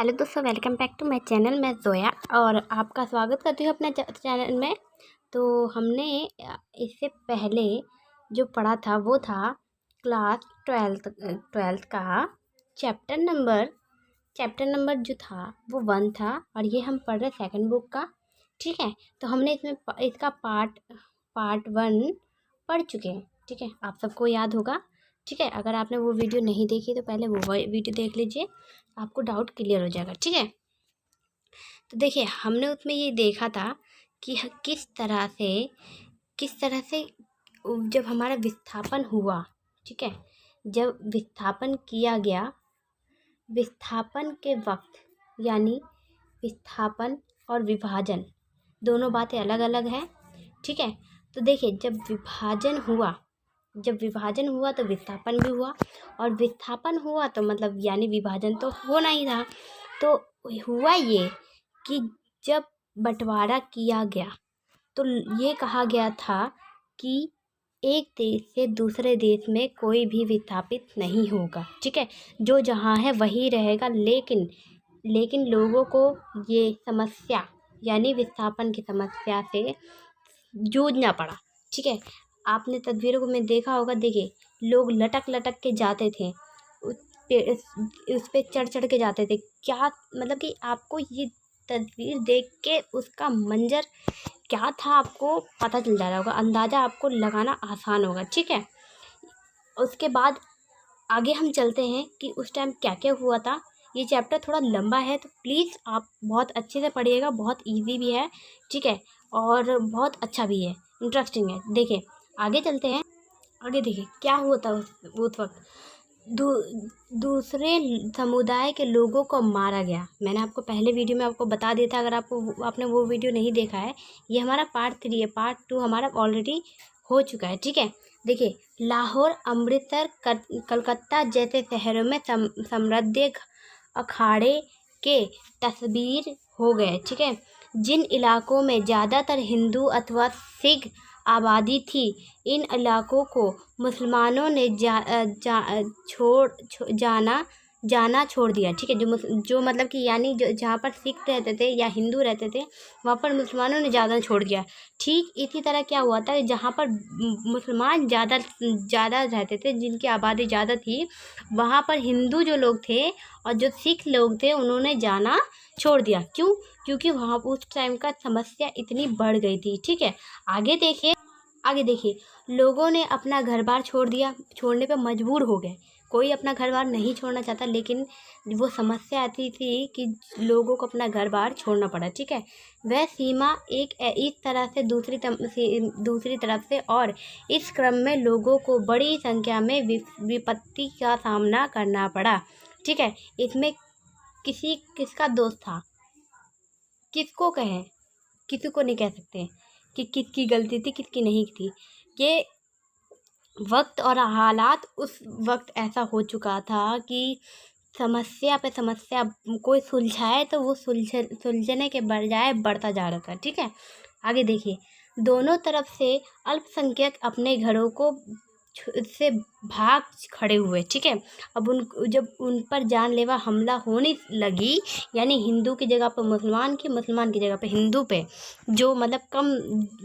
Hello दोस्तों, welcome back to my channel. मैं जोया और आपका स्वागत करती हूँ अपने चैनल में। तो हमने इससे पहले जो पढ़ा था वो था क्लास ट्वेल्थ का चैप्टर नंबर जो था वो 1 था, और ये हम पढ़ रहे सेकंड बुक का। ठीक है, तो हमने इसका पार्ट 1 पढ़ चुके हैं। ठीक है, आप सबको याद होगा। ठीक है, अगर आपने वो वीडियो नहीं देखी तो पहले वो वीडियो देख लीजिए, आपको डाउट क्लियर हो जाएगा। ठीक है, तो देखिए हमने उसमें ये देखा था कि किस तरह से जब हमारा विस्थापन हुआ। ठीक है, जब विस्थापन किया गया, विस्थापन के वक्त, यानी विस्थापन और विभाजन दोनों बातें अलग अलग हैं। ठीक है, तो देखिए जब विभाजन हुआ तो विस्थापन भी हुआ, और विस्थापन हुआ तो मतलब यानी विभाजन तो होना ही था। तो हुआ ये कि जब बंटवारा किया गया तो ये कहा गया था कि एक देश से दूसरे देश में कोई भी विस्थापित नहीं होगा। ठीक है, जो जहाँ है वही रहेगा, लेकिन लोगों को ये समस्या यानी विस्थापन की समस्या से जूझना पड़ा। ठीक है, आपने तस्वीरों को में देखा होगा। देखिए लोग लटक लटक के जाते थे, उस पे चढ़ चढ़ के जाते थे। क्या मतलब कि आपको ये तस्वीर देख के उसका मंजर क्या था आपको पता चल जा रहा होगा, अंदाज़ा आपको लगाना आसान होगा। ठीक है, उसके बाद आगे हम चलते हैं कि उस टाइम क्या क्या हुआ था। ये चैप्टर थोड़ा लंबा है तो प्लीज़ आप बहुत अच्छे से पढ़िएगा, बहुत इजी भी है। ठीक है, और बहुत अच्छा भी है, इंटरेस्टिंग है। देखिए आगे चलते हैं। आगे देखिए क्या हुआ था उस वक्त। दूसरे समुदाय के लोगों को मारा गया। मैंने आपको पहले वीडियो में आपको बता दिया था, अगर आपने वो वीडियो नहीं देखा है, ये हमारा पार्ट 3 है। पार्ट 2 हमारा ऑलरेडी हो चुका है। ठीक है, देखिए लाहौर, अमृतसर, कलकत्ता जैसे शहरों में समृद्ध अखाड़े के तस्वीर हो गए। ठीक है, जिन इलाकों में ज़्यादातर हिंदू अथवा सिख आबादी थी, इन इलाकों को मुसलमानों ने जाना छोड़ दिया। ठीक है, जो मतलब कि यानी जो जहाँ पर सिख रहते थे या हिंदू रहते थे वहाँ पर मुसलमानों ने ज़्यादा छोड़ दिया। ठीक इसी तरह क्या हुआ था, जहाँ पर मुसलमान ज़्यादा रहते थे, जिनकी आबादी ज़्यादा थी, वहाँ पर हिंदू जो लोग थे और जो सिख लोग थे उन्होंने जाना छोड़ दिया। क्यों? क्योंकि वहाँ उस टाइम का समस्या इतनी बढ़ गई थी। ठीक है, आगे देखिए लोगों ने अपना घर बार छोड़ दिया, छोड़ने पे मजबूर हो गए। कोई अपना घर बार नहीं छोड़ना चाहता, लेकिन वो समस्या आती थी कि लोगों को अपना घर बार छोड़ना पड़ा। ठीक है, वह सीमा इस तरह से दूसरी तरफ से, और इस क्रम में लोगों को बड़ी संख्या में विपत्ति का सामना करना पड़ा। ठीक है, इसमें किसका दोष था, किसको कहें, किसी को नहीं कह सकते कि किसकी गलती थी किसकी नहीं थी। ये वक्त और हालात उस वक्त ऐसा हो चुका था कि समस्या पे समस्या कोई सुलझाए तो वो सुलझने के बजाय बढ़ता जा रहा था। ठीक है, आगे देखिए दोनों तरफ से अल्पसंख्यक अपने घरों को से भाग खड़े हुए। ठीक है, अब जब उन पर जानलेवा हमला होने लगी, यानी हिंदू की जगह पर मुसलमान की जगह पर हिंदू पे, जो मतलब कम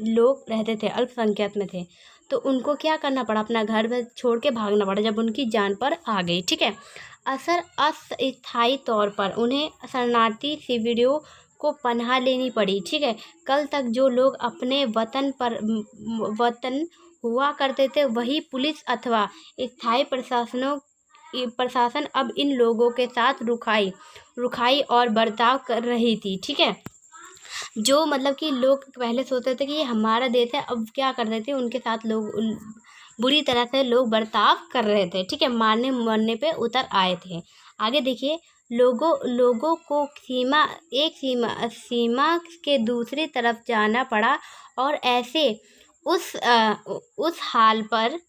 लोग रहते थे, अल्पसंख्यक में थे, तो उनको क्या करना पड़ा, अपना घर छोड़ के भागना पड़ा जब उनकी जान पर आ गई। ठीक है, अस्थायी तौर पर उन्हें शरणार्थी शिविरों को पनाह लेनी पड़ी। ठीक है, कल तक जो लोग अपने वतन हुआ करते थे, वही पुलिस अथवा स्थायी प्रशासन अब इन लोगों के साथ रुखाई और बर्ताव कर रही थी। ठीक है, जो मतलब कि लोग पहले सोचते थे कि ये हमारा देश है, अब क्या कर रहे थे, उनके साथ लोग बुरी तरह से लोग बर्ताव कर रहे थे। ठीक है, मारने मरने पे उतर आए थे। आगे देखिए लोगों को सीमा के दूसरी तरफ जाना पड़ा, और ऐसे उस हाल पर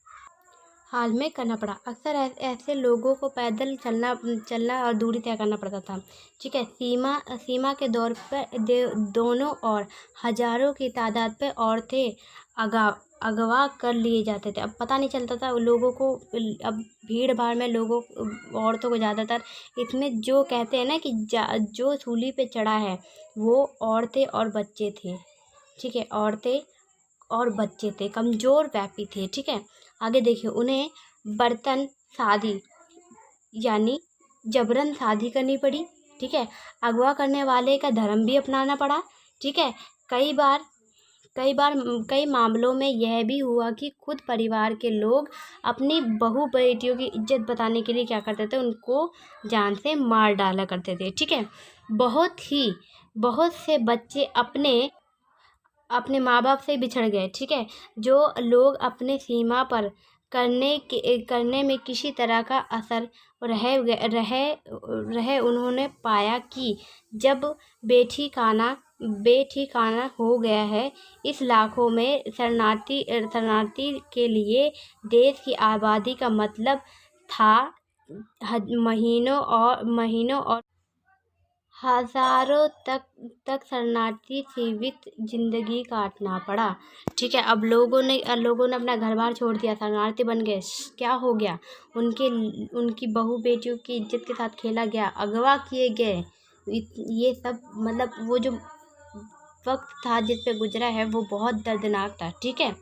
हाल में करना पड़ा। अक्सर ऐसे लोगों को पैदल चलना और दूरी तय करना पड़ता था। ठीक है, सीमा के दौर पर दोनों ओर हजारों की तादाद पे औरतें अगवा कर लिए जाते थे। अब पता नहीं चलता था लोगों को, अब भीड़ भाड़ में औरतों को ज़्यादातर, इसमें जो कहते हैं ना कि जो सूली पे चढ़ा है वो औरतें और बच्चे थे। ठीक है, औरतें और बच्चे थे, कमज़ोर व्यापी थे। ठीक है, आगे देखिए, उन्हें बर्तन शादी यानी जबरन शादी करनी पड़ी। ठीक है, अगवा करने वाले का धर्म भी अपनाना पड़ा। ठीक है, कई बार कई मामलों में यह भी हुआ कि खुद परिवार के लोग अपनी बहू बेटियों की इज्जत बताने के लिए क्या करते थे, उनको जान से मार डाला करते थे। ठीक है, बहुत से बच्चे अपने माँ बाप से बिछड़ गए। ठीक है, जो लोग अपने सीमा पर करने में किसी तरह का असर रहे उन्होंने पाया कि जब बेठिकाना हो गया है इस लाखों में शरणार्थी के लिए देश की आबादी का मतलब था महीनों और हजारों तक शरणार्थी जीवित जिंदगी काटना पड़ा। ठीक है, अब लोगों ने अपना घर बार छोड़ दिया, शरणार्थी बन गए। क्या हो गया, उनकी बहू बेटियों की इज्जत के साथ खेला गया, अगवा किए गए। ये सब मतलब वो जो वक्त था जिस पे गुजरा है वो बहुत दर्दनाक था। ठीक है,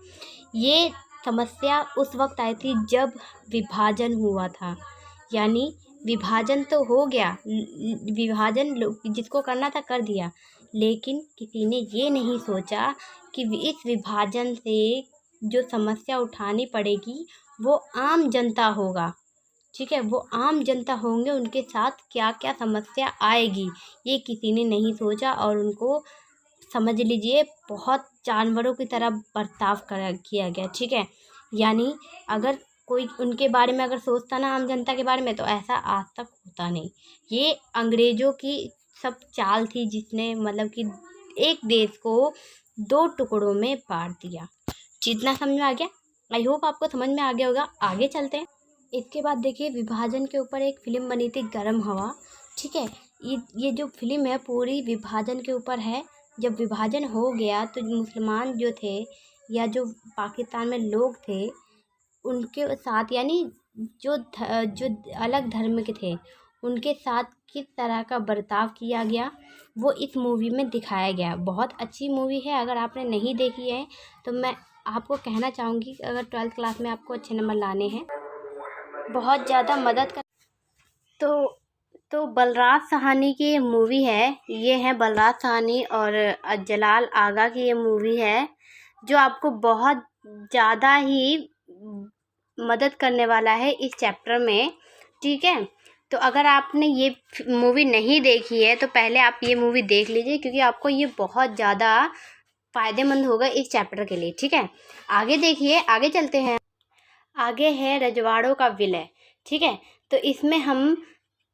ये समस्या उस वक्त आई थी जब विभाजन हुआ था, यानी विभाजन तो हो गया, विभाजन जिसको करना था कर दिया, लेकिन किसी ने ये नहीं सोचा कि इस विभाजन से जो समस्या उठानी पड़ेगी वो आम जनता होगा। ठीक है, वो आम जनता होंगे, उनके साथ क्या क्या समस्या आएगी ये किसी ने नहीं सोचा, और उनको समझ लीजिए बहुत जानवरों की तरह बर्ताव किया गया। ठीक है, यानी अगर कोई उनके बारे में अगर सोचता ना, आम जनता के बारे में, तो ऐसा आज तक होता नहीं। ये अंग्रेज़ों की सब चाल थी जिसने मतलब कि एक देश को 2 टुकड़ों में बांट दिया। जितना समझ में आ गया, आई होप आपको समझ में आ गया होगा। आगे चलते हैं। इसके बाद देखिए, विभाजन के ऊपर एक फ़िल्म बनी थी, गर्म हवा। ठीक है, ये जो फिल्म है पूरी विभाजन के ऊपर है। जब विभाजन हो गया तो मुसलमान जो थे या जो पाकिस्तान में लोग थे उनके साथ, यानी जो अलग धर्म के थे उनके साथ किस तरह का बर्ताव किया गया वो इस मूवी में दिखाया गया। बहुत अच्छी मूवी है, अगर आपने नहीं देखी है तो मैं आपको कहना चाहूँगी कि अगर 12th क्लास में आपको अच्छे नंबर लाने हैं, बहुत ज़्यादा मदद कर तो बलराज साहनी की ये मूवी है। ये है बलराज साहनी और जलाल आगा की ये मूवी है, जो आपको बहुत ज़्यादा ही मदद करने वाला है इस चैप्टर में। ठीक है, तो अगर आपने ये मूवी नहीं देखी है तो पहले आप ये मूवी देख लीजिए, क्योंकि आपको ये बहुत ज़्यादा फ़ायदेमंद होगा इस चैप्टर के लिए। ठीक है, आगे देखिए, आगे चलते हैं। आगे है रजवाड़ों का विलय। ठीक है, तो इसमें हम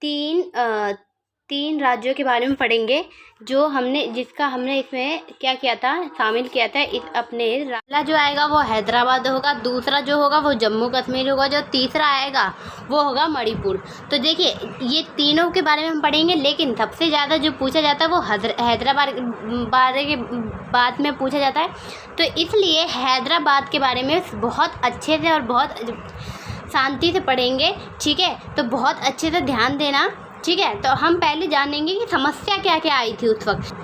तीन राज्यों के बारे में पढ़ेंगे जिसका हमने इसमें क्या किया था, शामिल किया था। अपने पहला जो आएगा वो हैदराबाद होगा, दूसरा जो होगा वो जम्मू कश्मीर होगा, जो तीसरा आएगा वो होगा मणिपुर। तो देखिए, ये तीनों के बारे में हम पढ़ेंगे, लेकिन सबसे ज़्यादा जो पूछा जाता है वो हैदराबाद बारे के बाद में पूछा जाता है। तो इसलिए हैदराबाद के बारे में बहुत अच्छे से और बहुत शांति से पढ़ेंगे। ठीक है, तो बहुत अच्छे से ध्यान देना। ठीक है, तो हम पहले जानेंगे कि समस्या क्या क्या आई थी उस वक्त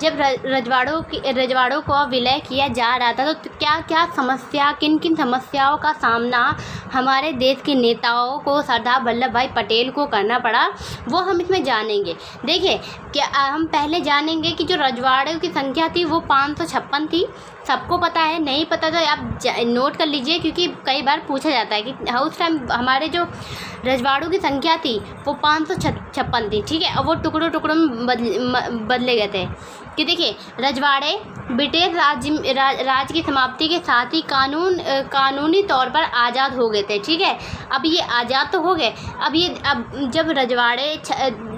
जब रजवाड़ों को विलय किया जा रहा था। तो क्या क्या समस्या, किन किन समस्याओं का सामना हमारे देश के नेताओं को, सरदार वल्लभ भाई पटेल को करना पड़ा, वो हम इसमें जानेंगे। देखिए, क्या हम पहले जानेंगे कि जो रजवाड़ों की संख्या थी वो 556 थी। सबको पता है, नहीं पता तो आप नोट कर लीजिए, क्योंकि कई बार पूछा जाता है कि उस टाइम हमारे जो रजवाड़ों की संख्या थी वो 556 थी। ठीक है, और वो टुकड़ों में बदले गए थे। कि देखिए, रजवाड़े ब्रिटिश राज की समाप्ति के साथ ही कानूनी तौर पर आज़ाद हो गए थे। ठीक है, अब ये आज़ाद तो हो गए। अब जब रजवाड़े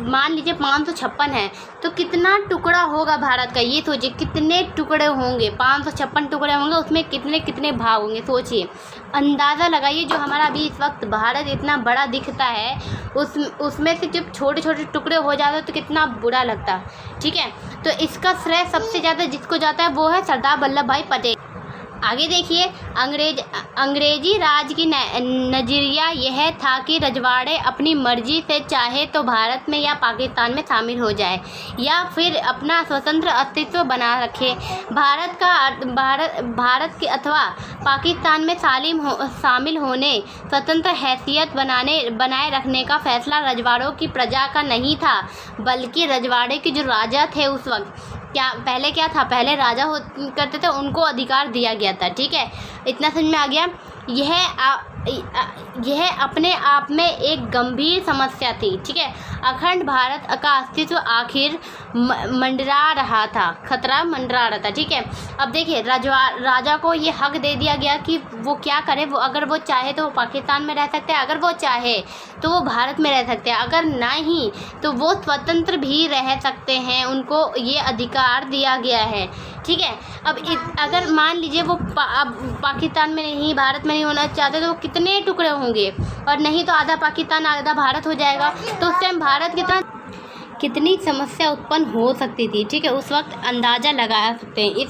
मान लीजिए 556 है, तो कितना टुकड़ा होगा भारत का, ये सोचिए कितने टुकड़े होंगे, 556 टुकड़े होंगे, उसमें कितने कितने भाग होंगे, सोचिए, अंदाज़ा लगाइए। जो हमारा अभी इस वक्त भारत इतना बड़ा दिखता है, उसमें से जब छोटे छोटे टुकड़े हो जाते तो कितना बुरा लगता। ठीक है, तो इसका श्रेय सबसे ज़्यादा जिसको जाता है वो है सरदार वल्लभ भाई पटेल। आगे देखिए, अंग्रेजी राज की नज़रिया यह था कि रजवाड़े अपनी मर्जी से चाहे तो भारत में या पाकिस्तान में शामिल हो जाए या फिर अपना स्वतंत्र अस्तित्व बना रखे। भारत के अथवा पाकिस्तान में शामिल होने, स्वतंत्र हैसियत बनाए रखने का फैसला रजवाड़ों की प्रजा का नहीं था, बल्कि रजवाड़े के जो राजा थे उस वक्त, पहले क्या था, पहले राजा करते थे, उनको अधिकार दिया गया था। ठीक है, इतना समझ में आ गया। यह अपने आप में एक गंभीर समस्या थी। ठीक है, अखंड भारत का अस्तित्व आखिर मंडरा रहा था, खतरा मंडरा रहा था। ठीक है, अब देखिए, राजा को ये हक दे दिया गया कि वो क्या करे, वो अगर वो चाहे तो वो पाकिस्तान में रह सकते हैं, अगर वो चाहे तो वो भारत में रह सकते हैं, अगर नहीं तो वो स्वतंत्र भी रह सकते हैं, उनको ये अधिकार दिया गया है। ठीक है, अब अगर मान लीजिए वो पाकिस्तान में नहीं, भारत में नहीं होना चाहते, तो वो कितने टुकड़े होंगे, और नहीं तो आधा पाकिस्तान आधा भारत हो जाएगा, तो उस टाइम भारत कितनी समस्या उत्पन्न हो सकती थी। ठीक है, उस वक्त अंदाज़ा लगा सकते हैं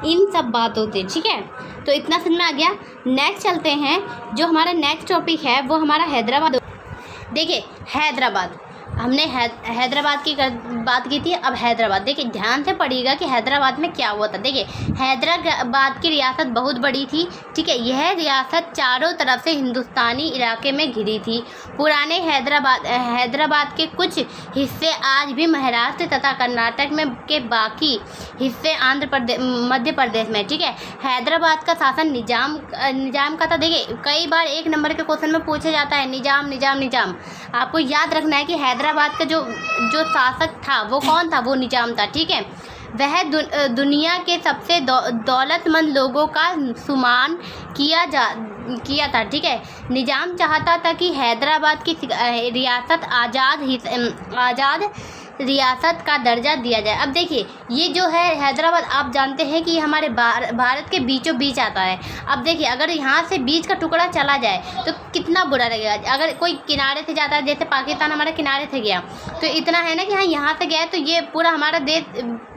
इन सब बातों से। ठीक है, तो इतना समझ में आ गया। नेक्स्ट चलते हैं, जो हमारा नेक्स्ट टॉपिक है वो हमारा हैदराबाद। देखिए, हैदराबाद, हमने हैदराबाद की बात की थी, अब हैदराबाद देखिए, ध्यान से पढ़िएगा कि हैदराबाद में क्या हुआ था। देखिए, हैदराबाद की रियासत बहुत बड़ी थी। ठीक है, यह रियासत चारों तरफ से हिंदुस्तानी इलाके में घिरी थी। पुराने हैदराबाद के कुछ हिस्से आज भी महाराष्ट्र तथा कर्नाटक में के बाकी हिस्से आंध्र प्रदेश, मध्य प्रदेश में। ठीक है, हैदराबाद का शासन निजाम का था। देखिए, कई बार 1 नंबर के क्वेश्चन में पूछा जाता है निजाम। आपको याद रखना है कि हैदराबाद का जो शासक था वो कौन था, वो निजाम था। ठीक है, वह दुनिया के सबसे दौलतमंद लोगों का सुमान किया था। ठीक है, निजाम चाहता था कि हैदराबाद की रियासत आज़ाद रियासत का दर्जा दिया जाए। अब देखिए, ये जो है हैदराबाद, आप जानते हैं कि हमारे भारत के बीचों बीच आता है। अब देखिए, अगर यहाँ से बीच का टुकड़ा चला जाए तो कितना बुरा लगेगा। अगर कोई किनारे से जाता है, जैसे पाकिस्तान हमारे किनारे से गया, तो इतना है ना कि हाँ, यहाँ से गया तो ये पूरा हमारा देश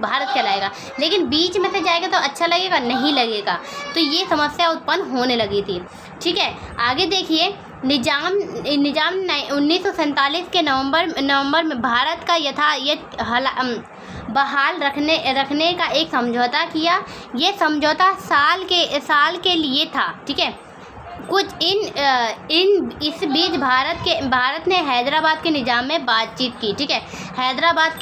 भारत कहलाएगा, लेकिन बीच में से जाएगा तो अच्छा लगेगा, नहीं लगेगा। तो ये समस्या उत्पन्न होने लगी थी। ठीक है, आगे देखिए, निजाम 1947 के नवंबर में भारत का बहाल रखने का एक समझौता किया। ये समझौता साल के लिए था। ठीक है, कुछ इस बीच भारत ने हैदराबाद के निजाम में बातचीत की। ठीक है, हैदराबाद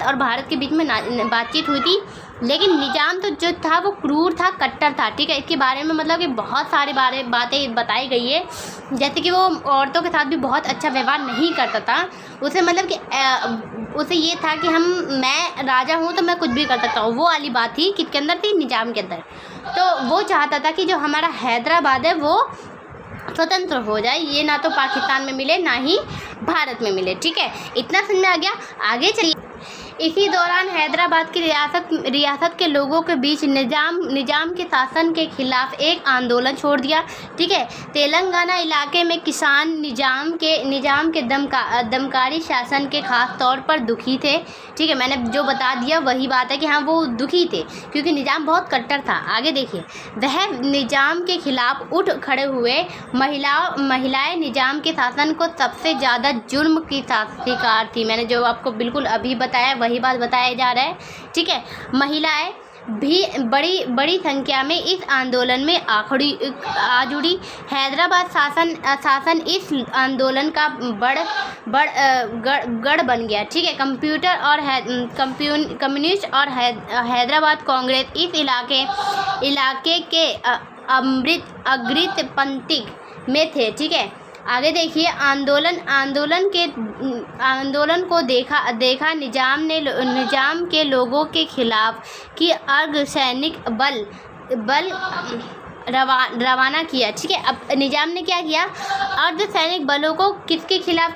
और भारत के बीच में बातचीत हुई थी, लेकिन निजाम तो जो था वो क्रूर था, कट्टर था। ठीक है, इसके बारे में मतलब कि बहुत सारी बातें बताई गई है, जैसे कि वो औरतों के साथ भी बहुत अच्छा व्यवहार नहीं करता था। उसे मतलब कि उसे ये था कि मैं राजा हूँ तो मैं कुछ भी कर सकता हूँ, वो वाली बात थी। किसके अंदर थी? निजाम के अंदर। तो वो चाहता था कि जो हमारा हैदराबाद है वो स्वतंत्र हो जाए, ये ना तो पाकिस्तान में मिले ना ही भारत में मिले। ठीक है, इतना समझ में आ गया। आगे चलिए, इसी दौरान हैदराबाद की रियासत के लोगों के बीच निजाम के शासन के खिलाफ एक आंदोलन छोड़ दिया। ठीक है, तेलंगाना इलाके में किसान निजाम के दमकारी शासन के खास तौर पर दुखी थे। ठीक है, मैंने जो बता दिया वही बात है कि हाँ, वो दुखी थे क्योंकि निजाम बहुत कट्टर था। आगे देखिए, वह निजाम के खिलाफ उठ खड़े हुए। महिलाएं निजाम के शासन को सबसे ज़्यादा जुर्म की शिकार थी। मैंने जो आपको बिल्कुल अभी बताया वही बात बताया जा रहा है। ठीक है, महिलाएं भी बड़ी संख्या में इस आंदोलन में आ जुड़ी। हैदराबाद शासन इस आंदोलन का गढ़ बन गया। ठीक है, कम्युनिस्ट और हैदराबाद कांग्रेस इस इलाके के अग्रपंथी में थे। ठीक है, आगे देखिए, आंदोलन को देखा निजाम के लोगों के खिलाफ कि रवाना किया। ठीक है, अब निज़ाम ने क्या किया, अर्धसैनिक बलों को किसके खिलाफ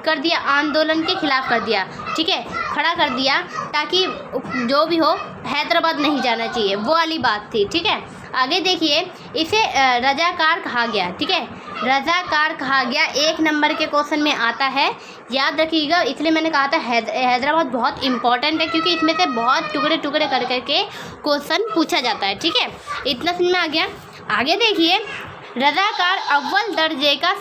कर दिया, आंदोलन के खिलाफ कर दिया। ठीक है, खड़ा कर दिया ताकि जो भी हो हैदराबाद नहीं जाना चाहिए, वो वाली बात थी। ठीक है, आगे देखिए, इसे रजाकार कहा गया। ठीक है, रजाकार कहा गया, 1 नंबर के क्वेश्चन में आता है, याद रखिएगा। इसलिए मैंने कहा था हैदराबाद बहुत इंपॉर्टेंट है, क्योंकि इसमें से बहुत टुकड़े टुकड़े कर करके क्वेश्चन पूछा जाता है। ठीक है, इतना समझ में आ गया। आगे देखिए, रजाकार अव्वल दर्जे का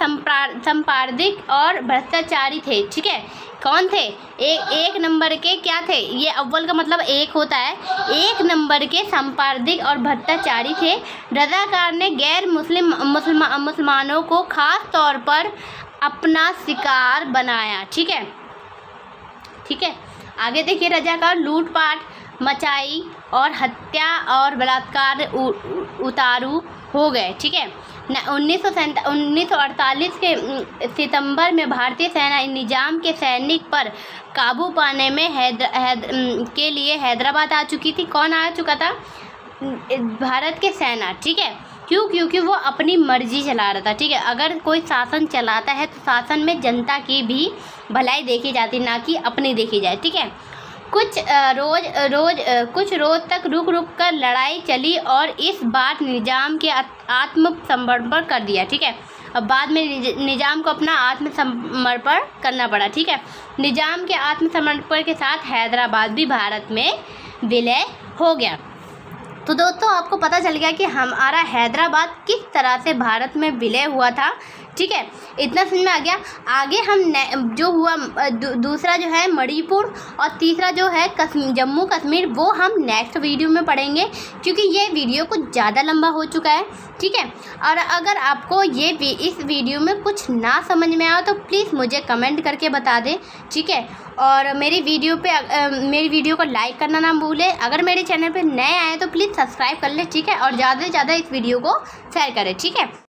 संपार्दिक और भ्रष्टाचारी थे। ठीक है, कौन थे, एक नंबर के क्या थे, ये अव्वल का मतलब 1 होता है, 1 नंबर के संपार्दिक और भ्रष्टाचारी थे। रजाकार ने गैर मुसलमानों को खास तौर पर अपना शिकार बनाया। ठीक है, ठीक है, आगे देखिए, रजाकार लूटपाट मचाई और हत्या और बलात्कार उतारू हो गए। ठीक है, 1948 के सितंबर में भारतीय सेना निज़ाम के सैनिक पर काबू पाने में के लिए हैदराबाद आ चुकी थी। कौन आ चुका था, भारत के सेना। ठीक है, क्यों, क्योंकि वो अपनी मर्जी चला रहा था। ठीक है, अगर कोई शासन चलाता है तो शासन में जनता की भी भलाई देखी जाती, ना कि अपनी देखी जाए। ठीक है, कुछ रोज तक रुक कर लड़ाई चली और इस बार निज़ाम के आत्मसमर्पण कर दिया। ठीक है, अब बाद में निज़ाम को अपना आत्मसमर्पण करना पड़ा। ठीक है, निज़ाम के आत्मसमर्पण के साथ हैदराबाद भी भारत में विलय हो गया। तो दोस्तों, आपको पता चल गया कि हमारा हैदराबाद किस तरह से भारत में विलय हुआ था। ठीक है, इतना समझ में आ गया। आगे हम जो हुआ दूसरा जो है मणिपुर और तीसरा जो है जम्मू कश्मीर, वो हम नेक्स्ट वीडियो में पढ़ेंगे, क्योंकि ये वीडियो कुछ ज़्यादा लंबा हो चुका है। ठीक है, और अगर आपको इस वीडियो में कुछ ना समझ में आया तो प्लीज़ मुझे कमेंट करके बता दें। ठीक है, और मेरी वीडियो को लाइक करना ना भूलें। अगर मेरे चैनल पे नए आए तो प्लीज़ सब्सक्राइब कर लें। ठीक है, और ज़्यादा से ज़्यादा इस वीडियो को शेयर करें। ठीक है।